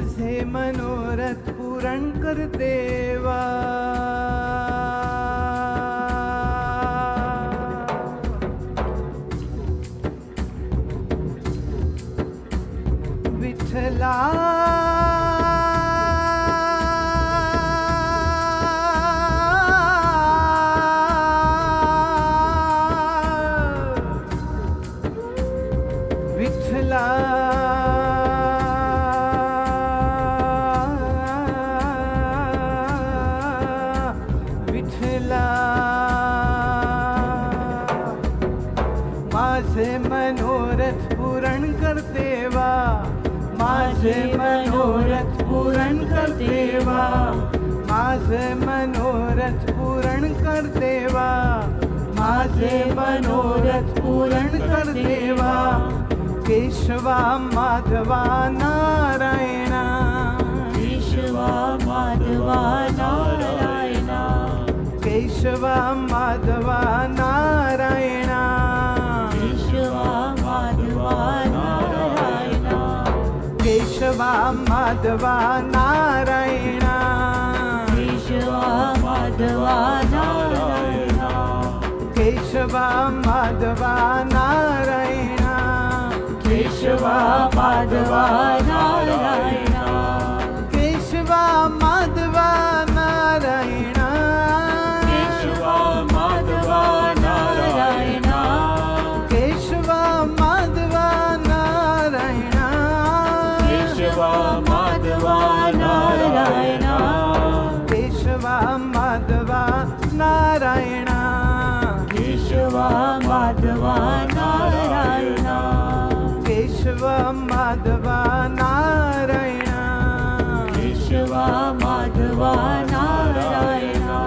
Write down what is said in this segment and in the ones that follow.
माझे मनोरथ पूर्ण कर देवा. विठ्ठला विठ्ठला विठ्ठला माझे मनोरथ पूर्ण कर देवा. माझे मनोरथ पूर्ण कर देवा. माझे मनोरथ पूर्ण कर देवा. माझे मनोरथ पूर्ण कर देवा. केशवा माधवा नारायणा. केशवा माधवा नारायणा. केशवा माधवा नारायणा. केशवा माधवा नारायणा. केशवा माधवा नारायणा. केशवा माधवा नारायणा. केशवा माधवा नारायणा. केशवा माधवा नारायणा. केशवा माधवा नारायणा. केशवा माधवा नारायणा. केशवा माधवा नारायणा. केशवा माधवा नारायणा. केशवा माधवा नारायणा. केशवा माधवा नारायणा. केशवा माधवा नारायणा. केशवा माधवा नारायणा.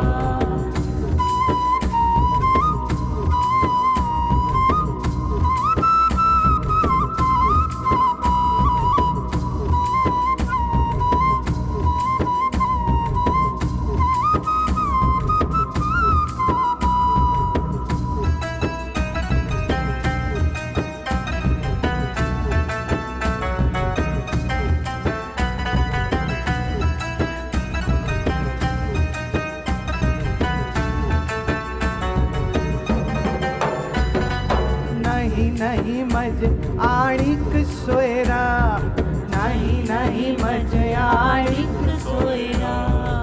नहीं नहीं मज आणिक सोयरा. नहीं नहीं मज आणिक सोयरा.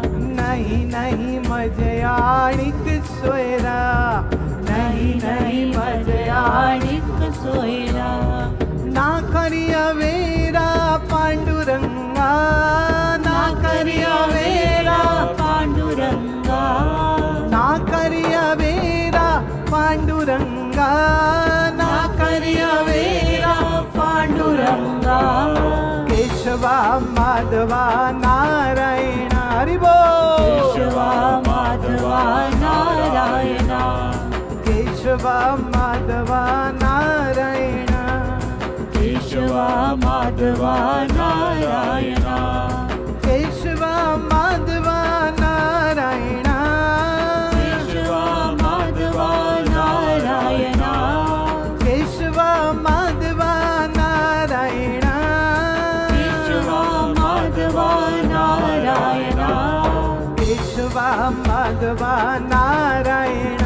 नहीं नहीं मज आणिक सोयरा. नहीं नहीं मज आणिक सोयरा. ना करिया वेरा पांडुरंगा. ना करिया वेरा पांडुरंगा. ना करिया वेरा पांडुरंगा. ना करिया वेरा पांडुरंगा. केशवा माधवा नारायण हरि बोल. केशवा माधवा नारायणा. केशवा माधवा नारायण. केशवा माधवा नारायणा. केशवा माधवा नारायण. केशवा माधवा नारायणा. केशवा माधवा नारायण. केशवा माधवा नारायणा. केशवा माधवा नारायण.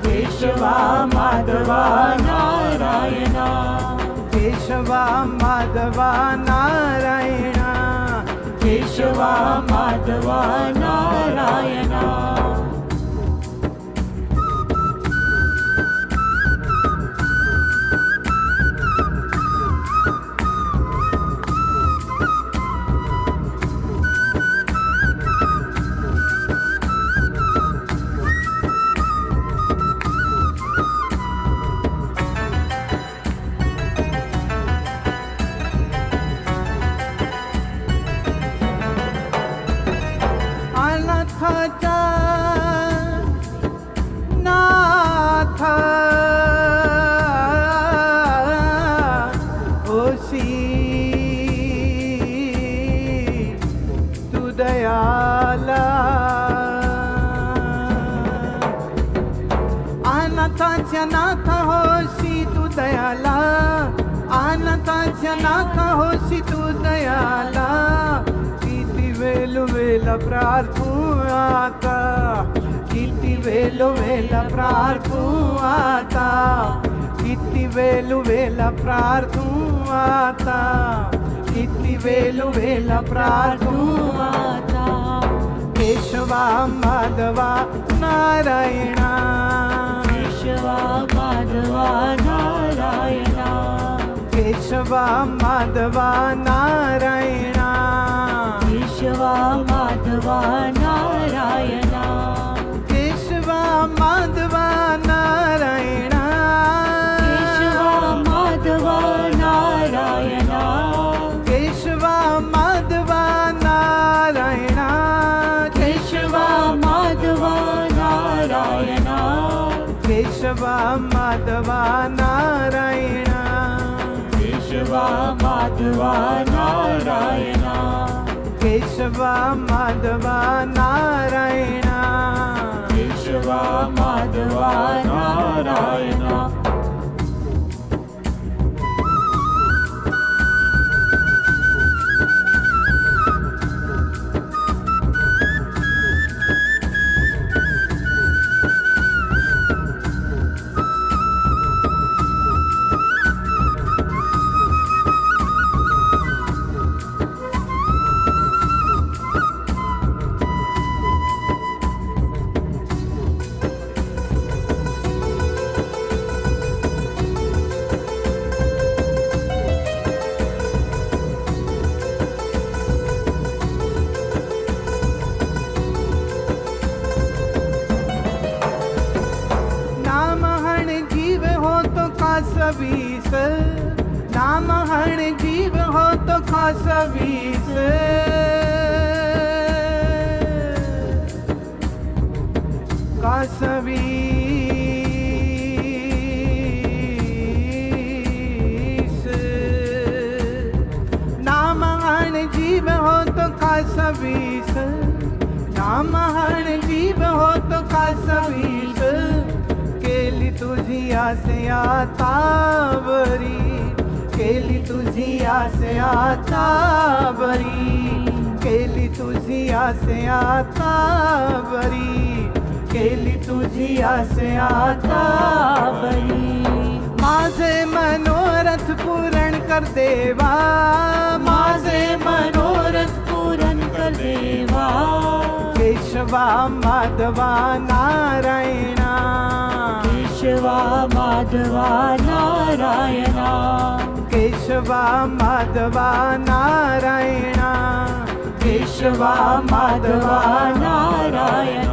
केशवा माधवा नारायणा. केशवा माधवा नारायण. केशवा माधवा नारायणा. अनाथाचा नाथ ओशी तू दयाला. अनाथाच्या नाथ होशी तू दयाला. अनाथाच्या नाथ होशी तू दयाला. ప్రార్థువాత కితి వేలు వేల ప్రార్థువాత కితి వేలు వేల ప్రార్థువాత కితి వేలు వేల ప్రార్థువాత కేశవ మాధవ నారాయణ కేశవ మాధవ నారాయణ కేశవ మాధవ నారాయణ కేశవ మాధవ నారాయణ కేశవ మాధవ నారాయణ కేశవ మాధవ నారాయణ కేశవ మాధవ నారాయణ కేశవ మాధవ నారాయణ కేశవ మాధవ నారాయణ కేశవ మాధవ నారాయణ కేశవ మాధవ నారాయణ కేశవ మాధవ నారాయణ नाम हण जीव हो तो खास बीस नाम हण जीव हो तो खास बीस खास बीस नाम हण जीव हो तो खास बीस नाम हण जीव हो तो खास बीस केली तुझी आसे आता बरी केली तुझी आसे आता बरी केली तुझी आसे आता बरी केली तुझी आसे आता बरी माझे मनोरथ पूर्ण कर देवा माझे मनोरथ पूर्ण कर देवा केशवा माधवा नारायणा केशवा माधवा नारायण केशवा माधवा नारायणा केशवा माधवा नारायण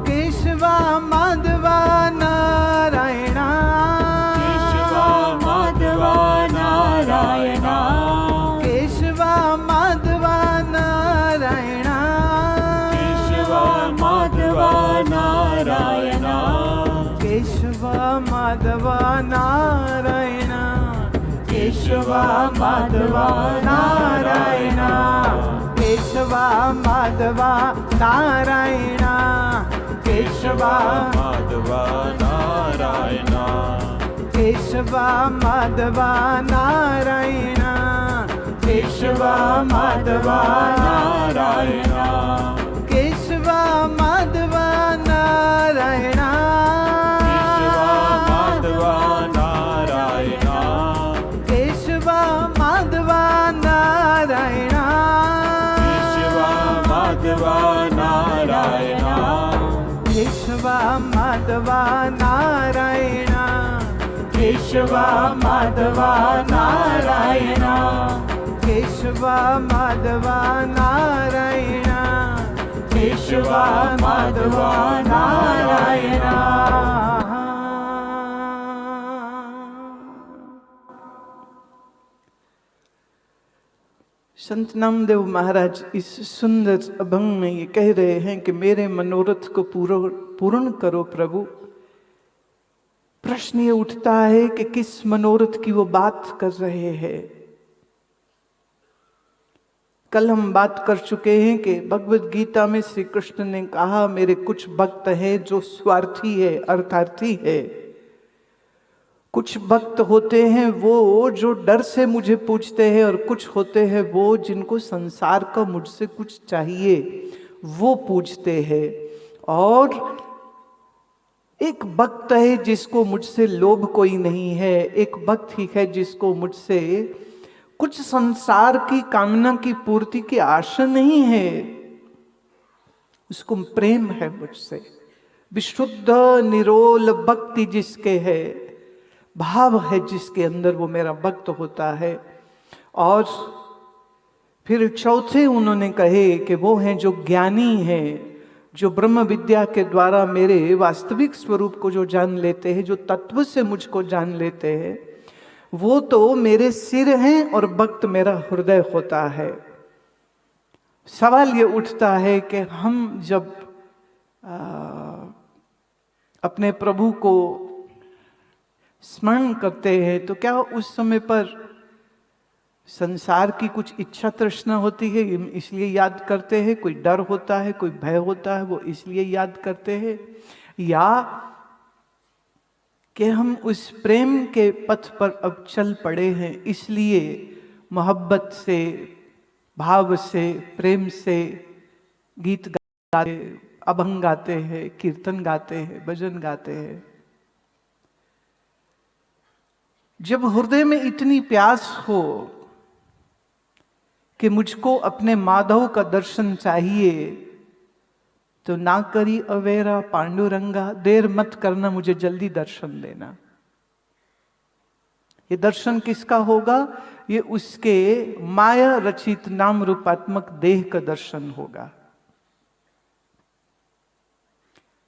केशवा माधवा नारायणा केशवा माधवा नारायण केशवा माधवा नारायणा केशवा माधवा नारायण केशवा माधवा नारायण केशवा माधवा नारायण केशवा माधवा नारायण केशवा माधवा नारायण केशवा माधवा नारायण केशवा माधवा नारायण केशवा माधवा नारायण केशवा माधवा नारायण केशवा माधवा नारायण केशवा माधवा नारायण केशवा माधवा नारायण केशवा माधवा नारायण केशवा माधवा नारायण संत नामदेव महाराज इस सुंदर अभंग में ये कह रहे हैं कि मेरे मनोरथ को पूर्ण करो प्रभु। प्रश्न ये उठता है कि किस मनोरथ की वो बात कर रहे हैं। कल हम बात कर चुके हैं कि भगवत गीता में श्री कृष्ण ने कहा मेरे कुछ भक्त हैं जो स्वार्थी है, अर्थार्थी है, कुछ भक्त होते हैं वो जो डर से मुझे पूछते हैं, और कुछ होते हैं वो जिनको संसार का मुझसे कुछ चाहिए वो पूछते हैं। और एक भक्त है जिसको मुझसे लोभ कोई नहीं है, एक भक्त ही है जिसको मुझसे कुछ संसार की कामना की पूर्ति की आशा नहीं है, उसको प्रेम है मुझसे। विशुद्ध निरोल भक्ति जिसके है, भाव है जिसके अंदर, वो मेरा भक्त होता है। और फिर चौथे उन्होंने कहे कि वो हैं जो ज्ञानी हैं, जो ब्रह्म विद्या के द्वारा मेरे वास्तविक स्वरूप को जो जान लेते हैं, जो तत्व से मुझको जान लेते हैं, वो तो मेरे सिर हैं और भक्त मेरा हृदय होता है। सवाल ये उठता है कि हम जब अपने प्रभु को स्मरण करते हैं तो क्या उस समय पर संसार की कुछ इच्छा तृष्णा होती है इसलिए याद करते हैं, कोई डर होता है, कोई भय होता है वो इसलिए याद करते हैं, या कि हम उस प्रेम के पथ पर अब चल पड़े हैं इसलिए मोहब्बत से, भाव से, प्रेम से गीत गाते, अभंग गाते हैं, कीर्तन गाते हैं, भजन गाते हैं। जब हृदय में इतनी प्यास हो कि मुझको अपने माधव का दर्शन चाहिए, तो ना करी अवेरा पांडुरंगा, देर मत करना, मुझे जल्दी दर्शन देना। ये दर्शन किसका होगा? ये उसके माया रचित नाम रूपात्मक देह का दर्शन होगा।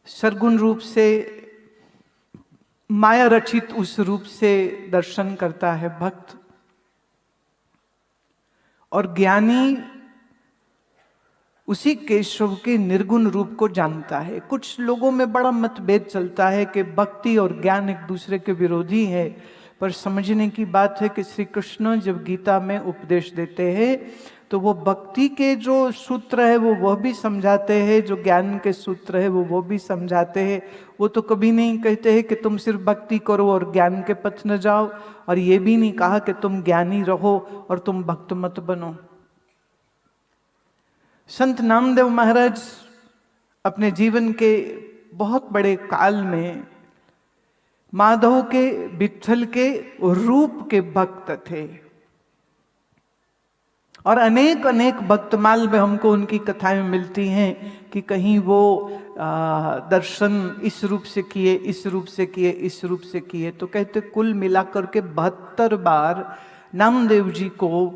सरगुण रूप से माया रचित उस रूप से दर्शन करता है भक्त, और ज्ञानी उसी केशव के निर्गुण रूप को जानता है। कुछ लोगों में बड़ा मतभेद चलता है कि भक्ति और ज्ञान एक दूसरे के विरोधी है, पर समझने की बात है कि श्री कृष्ण जब गीता में उपदेश देते हैं तो वो भक्ति के जो सूत्र है वह भी समझाते हैं, जो ज्ञान के सूत्र है वो भी समझाते हैं। वो तो कभी नहीं कहते हैं कि तुम सिर्फ भक्ति करो और ज्ञान के पथ न जाओ, और ये भी नहीं कहा कि तुम ज्ञानी रहो और तुम भक्त मत बनो। संत नामदेव महाराज अपने जीवन के बहुत बड़े काल में माधव के, विट्ठल के रूप के भक्त थे, और अनेक अनेक भक्तमाल में हमको उनकी कथाएं मिलती हैं कि कहीं वो दर्शन इस रूप से किए, इस रूप से किए, इस रूप से किए। तो कहते कुल मिलाकर के 72 बार नामदेव जी को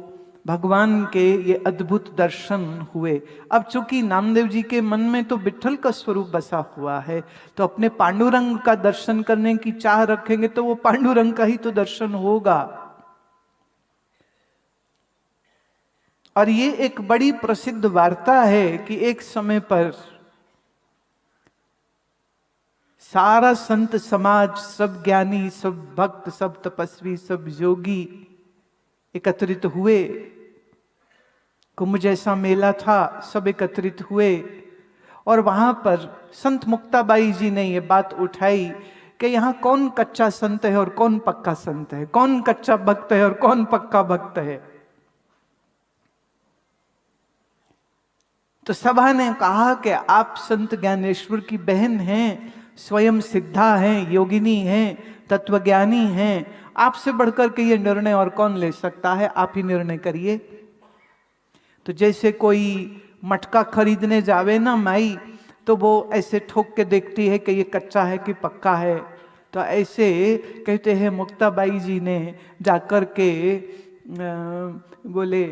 भगवान के ये अद्भुत दर्शन हुए। अब चूंकि नामदेव जी के मन में तो विट्ठल का स्वरूप बसा हुआ है, तो अपने पांडुरंग का दर्शन करने की चाह रखेंगे तो वो पांडुरंग का ही तो दर्शन होगा। और ये एक बड़ी प्रसिद्ध वार्ता है कि एक समय पर सारा संत समाज, सब ज्ञानी, सब भक्त, सब तपस्वी, सब योगी एकत्रित हुए। कुंभ जैसा मेला था, सब एकत्रित हुए, और वहां पर संत मुक्ताबाई जी ने ये बात उठाई कि यहाँ कौन कच्चा संत है और कौन पक्का संत है, कौन कच्चा भक्त है और कौन पक्का भक्त है। तो सभा ने कहा कि आप संत ज्ञानेश्वर की बहन हैं, स्वयं सिद्धा हैं, योगिनी हैं, तत्वज्ञानी हैं, आपसे बढ़कर के ये निर्णय और कौन ले सकता है, आप ही निर्णय करिए। तो जैसे कोई मटका खरीदने जावे ना माई, तो वो ऐसे ठोक के देखती है कि ये कच्चा है कि पक्का है। तो ऐसे कहते हैं मुक्ताबाई जी ने जाकर के बोले,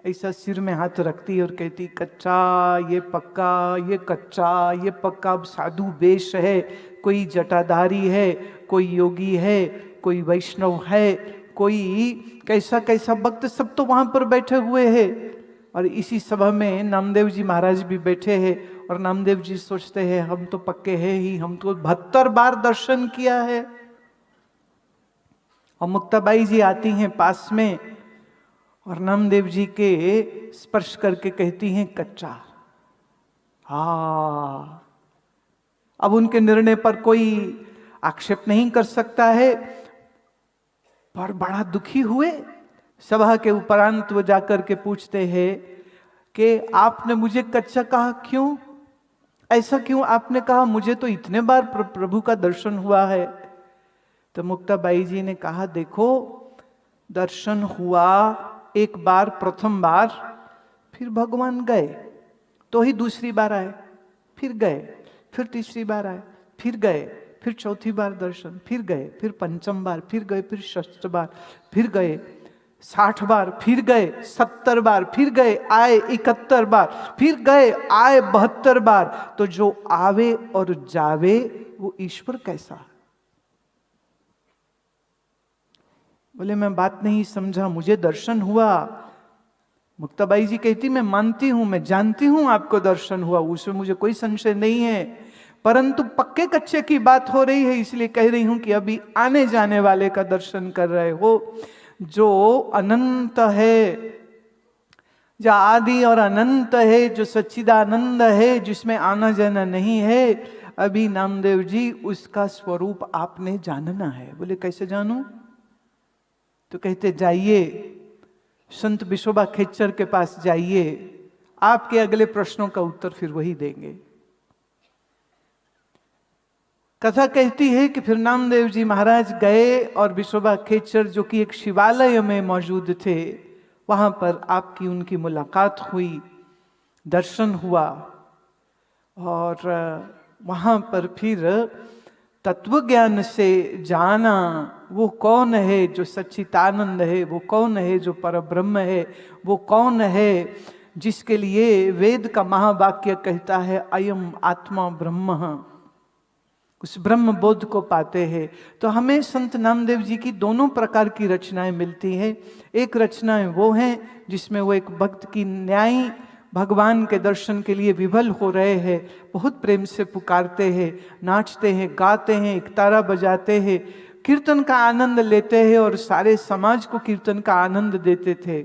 ऐसा सिर में हाथ रखती और कहती कच्चा, ये पक्का, ये कच्चा, ये पक्का। अब साधु वेश है, कोई जटाधारी है, कोई योगी है, कोई वैष्णव है, कोई कैसा कैसा भक्त, सब तो वहां पर बैठे हुए हैं। और इसी सभा में नामदेव जी महाराज भी बैठे हैं, और नामदेव जी सोचते हैं हम तो पक्के हैं ही, हम तो 72 बार दर्शन किया है। और मुक्ताबाई जी आती हैं पास में और नामदेव जी के स्पर्श करके कहती हैं कच्चा। हाँ, अब उनके निर्णय पर कोई आक्षेप नहीं कर सकता है। पर बड़ा दुखी हुए। सभा के उपरांत वो जाकर के पूछते हैं कि आपने मुझे कच्चा कहा, क्यों ऐसा क्यों आपने कहा? मुझे तो इतने बार प्रभु का दर्शन हुआ है। तो मुक्ताबाई जी ने कहा, देखो दर्शन हुआ एक बार, प्रथम बार, फिर भगवान गए तो ही दूसरी बार आए, फिर गए, फिर तीसरी बार आए, फिर गए, फिर चौथी बार दर्शन, फिर गए, फिर पंचम बार, फिर गए, फिर षष्ठ बार, फिर गए, 60 बार, फिर गए 70 बार, फिर गए आए 71 बार, फिर गए आए 72 बार। तो जो आवे और जावे वो ईश्वर कैसा? बोले मैं बात नहीं समझा, मुझे दर्शन हुआ। मुक्ताबाई जी कहती मैं मानती हूं, मैं जानती हूं आपको दर्शन हुआ, उसमें मुझे कोई संशय नहीं है, परंतु पक्के कच्चे की बात हो रही है, इसलिए कह रही हूं कि अभी आने जाने वाले का दर्शन कर रहे हो, जो अनंत है, जो आदि और अनंत है, जो सच्चिदानंद है, जिसमें आना जाना नहीं है। अभी नामदेव जी उसका स्वरूप आपने जानना है। बोले कैसे जानूं? तो कहते जाइए संत विशोबा खेचर के पास जाइए, आपके अगले प्रश्नों का उत्तर फिर वही देंगे। कथा कहती है कि फिर नामदेव जी महाराज गए और विशोबा खेचर जो कि एक शिवालय में मौजूद थे, वहां पर आपकी उनकी मुलाकात हुई, दर्शन हुआ और वहां पर फिर तत्व ज्ञान से जाना वो कौन है जो सच्चिदानंद है, वो कौन है जो परब्रह्म है, वो कौन है जिसके लिए वेद का महावाक्य कहता है अयम आत्मा ब्रह्म। उस ब्रह्म बोध को पाते हैं। तो हमें संत नामदेव जी की दोनों प्रकार की रचनाएं मिलती हैं। एक रचनाएं वो हैं जिसमें वो एक भक्त की न्यायी भगवान के दर्शन के लिए विभल हो रहे हैं, बहुत प्रेम से पुकारते हैं, नाचते हैं, गाते हैं, एक तारा बजाते हैं, कीर्तन का आनंद लेते हैं और सारे समाज को कीर्तन का आनंद देते थे।